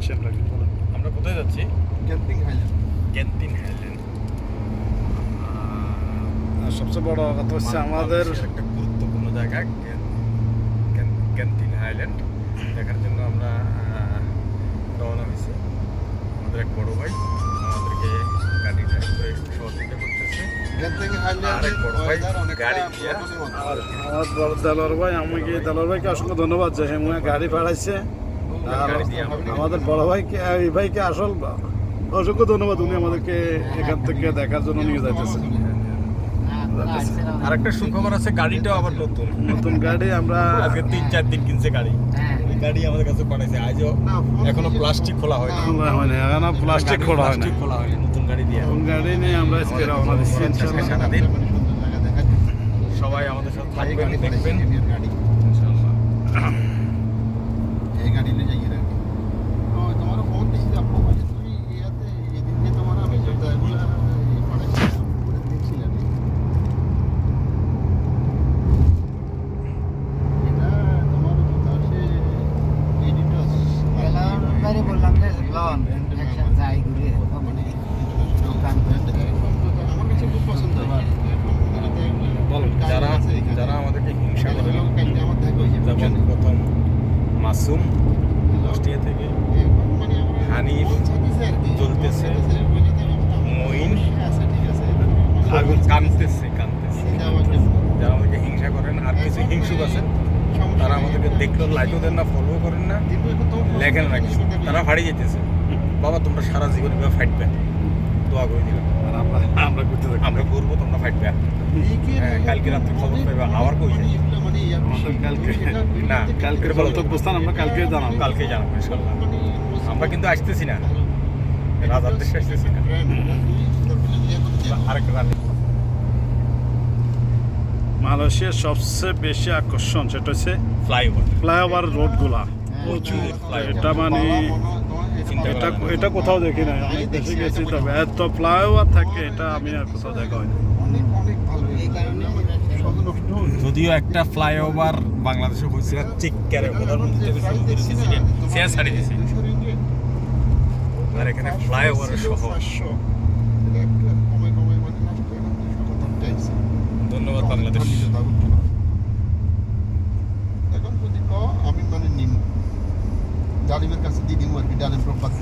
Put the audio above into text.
যাচ্ছি আমরা বলেন। আমরা কোথায় যাচ্ছি? Camping highland. Canteen highland. আর সবচেয়ে বড় কথা হচ্ছে আমাদের বাংলাদেশের একটা গুরুত্বপূর্ণ জায়গা ক্যান্টিন হাইল্যান্ড দেখার জন্য আমরা রওনা হয়েছি। আমাদের এক বড় ভাই আমাদেরকে গাড়িটা সহযোগিতা করতেছে। ক্যাম্পিং আরেক হাইল্যান্ডের বড় ভাই ওয়েদার অনেকটা গাড়ি দিয়া বরফের মতো। আর আমার বড় দেলোয়ার ভাই, আমাকে দেলোয়ার ভাইকে অসংখ্য ধন্যবাদ যে হেমুয়া গাড়ি ভাড়াইছে। আর গাড়ি দিয়ে আমাদের বড় ভাইকে এই ভাইকে আসল অসংখ্য ধন্যবাদ, উনি আমাদেরকে এখান থেকে দেখার জন্য নিয়ে যাইতেছে। আর একটা সুখবর আছে, গাড়িটাও আবার নতুন নতুন গাড়ি আমরা আজকে 3-4 দিন কিনছে গাড়ি। ওই গাড়ি আমাদের কাছে পাঠাইছে আজও, এখনো প্লাস্টিক খোলা হয়নি। খোলা হয়নি, এখনো প্লাস্টিক খোলা হয়নি। প্লাস্টিক খোলা হয়নি, নতুন গাড়ি দিয়ে। নতুন গাড়ি নিয়ে আমরা আজকে রওনা দিচ্ছি ইনশাআল্লাহ। সারাদিন সুন্দর জায়গা দেখার জন্য। সবাই আমাদের সাথে এই থাকবেন, গাড়ি দেখবেন পাঠাইছে, গাড়ি। ইনশাআল্লাহ। এই গাড়ি নিয়ে যাইয়ে রাখি। তো তোমার ফোন দিছি আপু, মানে তুমি ইয়াতে এদিন দিয়ে তোমার আমি জুতাগুলো পাঠাইছিলাম, ওটা দেখছিলাম। এটা তোমার জুতা হচ্ছে এডিডাস। বাইরে বললাম যে লন একসাথে যাই ঘুরে মানে দোকান ব্র্যান্ড আমার কাছে খুব পছন্দ হয়। বলো, যারা আমাদেরকে হিংসা করে, কালকে আমার দেখা হয়েছে। যেমন প্রথম মাসুম অস্ট্রিয়া থেকে, মানে হানিফ চলতেছে, মঈন আগুন কাঁদতেছে। যারা আমাদেরকে হিংসা করেন, আর কিছু হিংসুক আছেন, তারা আমাদেরকে দেখলেও লাইকও দেন না, ফলো করেন না, লেখেন না কিছু, তারা ফাড়ি যেতেছে। বাবা তোমরা সারা জীবন এভাবে ফাইটবে, দোয়া করে দিলাম। আর আমরা ঘুরতে থাকি। আমরা করবো, তোমরা ফাইটবে। কালকে রাত্রে খবর পাইবা আবার কই যাই। আমাদের কালকে না, কালকের গন্তব্যস্থান আমরা কালকে জানাবো। কালকে জানাবো ইনশাল্লাহ। আমরা কিন্তু আসতেছি না, রাজার দেশে আসতেছি না। আরেকটা রানি মালয়েশিয়ার সবচেয়ে বেশি আকর্ষণ সেটা হচ্ছে ফ্লাইওভার। ফ্লাইওভার রোডগুলা। প্রচুর ফ্লাইওভার। এটা মানে এটা কোথাও দেখি নাই, অনেক দেশে গেছি, তবে এত ফ্লাইওভার থাকে এটা আমি আর কোথাও দেখা হয়নি। অনেক অনেক ভালো। এই কারণে সব নষ্ট হয়ে যদিও একটা ফ্লাইওভার বাংলাদেশে হয়েছিল, চিক্কারে প্রধানমন্ত্রী থেকে শুরু করে প্রেসিডেন্ট শেয়ার ছাড়িয়ে দিয়েছে। আর এখানে ফ্লাইওভারের শহর। ধন্যবাদ বাংলাদেশ। এখন যদি আমি মানে নিম জালিমের কাছে দিয়ে দিব আর কি, ডালিম প্রপাতি